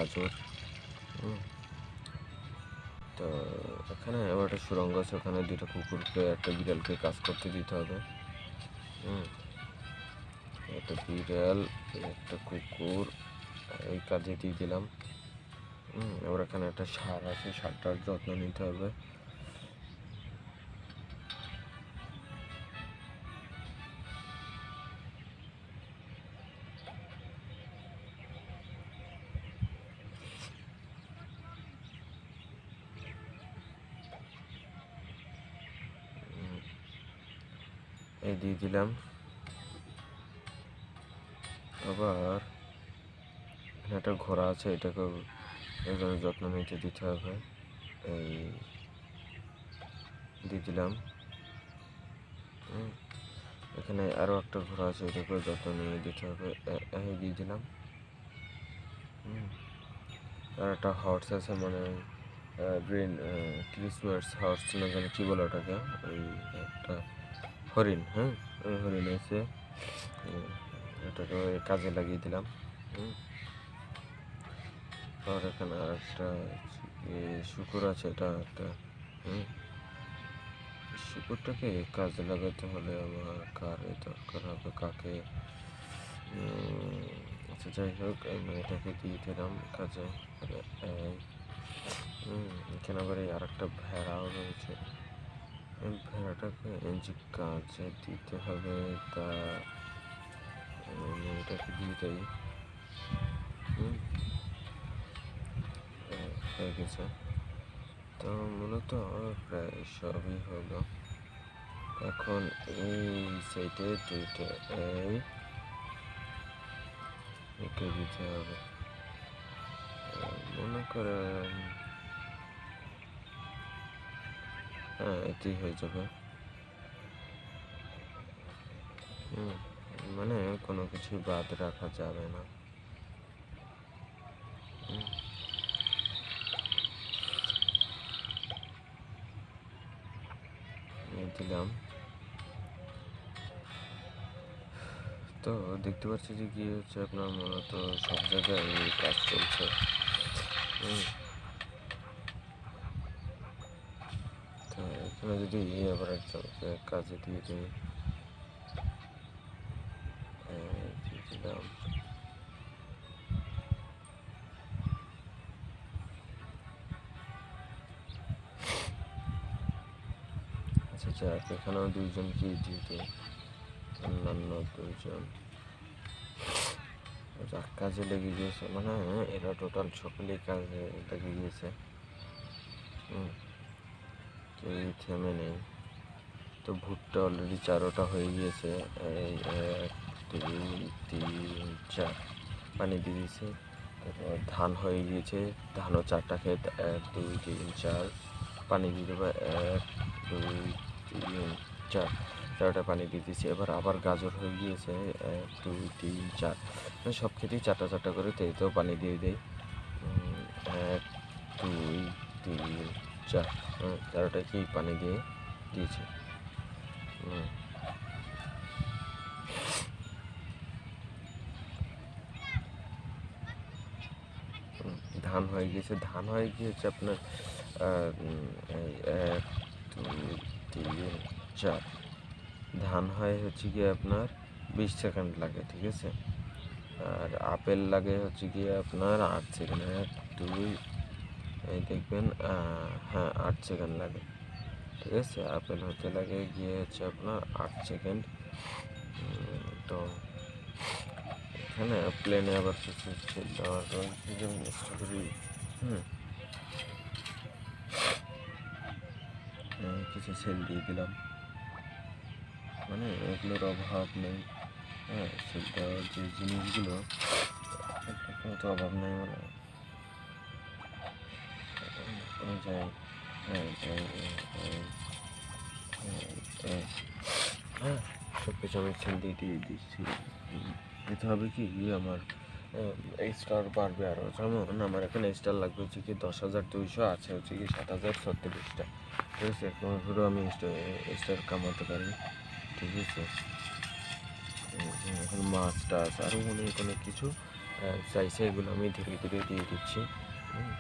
গাজর। তো এখানে আবার একটা সুড়ঙ্গ আছে, ওখানে দুটো কুকুরকে একটা বিড়ালকে কাজ করতে দিতে হবে। একটা বিড়াল একটা কুকুর এই কাজে দিয়ে দিলাম। এবার এখানে একটা ষাঁড় আছে, ষাঁড়টার যত্ন নিতে হবে। এই দিয়ে দিলাম। আবার একটা ঘোড়া আছে, এটাকেও এভাবে যত্ন নিতে দিতে হবে। এই দিয়ে দিলাম। এখানে আরও একটা ঘোড়া আছে, এটাকেও যত্ন নিয়ে দিতে হবে। এই দিয়ে দিলাম। আর একটা হর্স আছে, মানে গ্রিন ক্রিসমাস হর্স না জানি কী বলে ওটাকে, ওই একটা হরিণ। ওই হরিণ আছে, এটাকে কাজে লাগিয়ে দিলাম। আর এখানে আর একটা শুকুর আছে, এটা একটা শুকুরটাকে কাজে লাগাতে হলে আমার কারে দরকার হবে, কাকে? আচ্ছা যাই হোক, আমি এটাকে দিয়ে দিলাম কাজে। এখানে আবার এই আর একটা ভেড়াও রয়েছে, এই ভেড়াটাকে যে কাজে দিতে হবে, তা এটাকে দিয়ে দেয়। হয়ে গেছে। তো মূলত প্রায় সবই হলো। এখন এই সাইডে দুইটা একে দিতে হবে। মনে করেন এতেই হয়ে যাবে। মানে কোনো কিছু বাদ রাখা যাবে না। দিলাম। তো দেখতে পাচ্ছি যে কি হচ্ছে, আপনার মূলত সব জায়গায় কাজ চলছে। তো এখানে যদি আবার একজনকে কাজে দিয়ে দিই, দিলাম। আচ্ছা যাক, এখানেও দুইজনকে দিয়ে দিই, অন্যান্য দুইজন কাজে লেগে গিয়েছে, মানে এরা টোটাল সকলেই কাজে লেগে গিয়েছে, কেউই থেমে নেই। তো ভুট্টা অলরেডি 4টা হয়ে গিয়েছে, এই 1 2 3 4 পানি দিয়ে দিয়েছে। তারপর ধান হয়ে গিয়েছে, ধানও 4টা ক্ষেত, 1 2 3 4 পানি দিয়ে দেবো, 1 2 3 4 4টা পানি দিয়ে দিয়েছি। এবার আবার গাজর হয়ে গিয়েছে, 1 2 3 4, সব ক্ষেতেই 4টা 4টা করে তেতেও পানি দিয়ে দেয়। 1 2 3 4, 4টাকেই পানি দিয়ে দিয়েছি। ধান হয়ে গিয়েছে, ধান হয়ে গিয়েছে আপনার 1 2 3 4, ধান হয় হচ্ছে গিয়ে আপনার 20 সেকেন্ড লাগে, ঠিক আছে। আর আপেল লাগে হচ্ছে গিয়ে আপনার 8 সেকেন্ড, 1 2 এই দেখবেন, 8 সেকেন্ড লাগে, ঠিক আছে। আপেল হতে লাগে গিয়ে হচ্ছে আপনার 8 সেকেন্ড। তো এখানে প্লেনে আবার কিছু সেল দেওয়ার রয়েছে, যেমন স্ট্রবেরি, কিছু সেল দিয়ে দিলাম, মানে এগুলোর অভাব নেই। সেল দেওয়ার যে জিনিসগুলো, কোনো তো অভাব নেই, মানে যাই সব কিছু আমি সেল দিয়ে দিচ্ছি। দিতে হবে কি আমার স্টার বাড়বে আরও, যেমন আমার এখানে স্টার লাগবে হচ্ছে কি 10,200, আছে হচ্ছে কি 7,036টা, ঠিক আছে। পুরো আমি স্টার কামাতে পারি, ঠিক আছে। এখন মাছ টাছ আরও অনেক কিছু চাইছে, এগুলো আমি ধীরে ধীরে দিয়ে দিচ্ছি। হুম।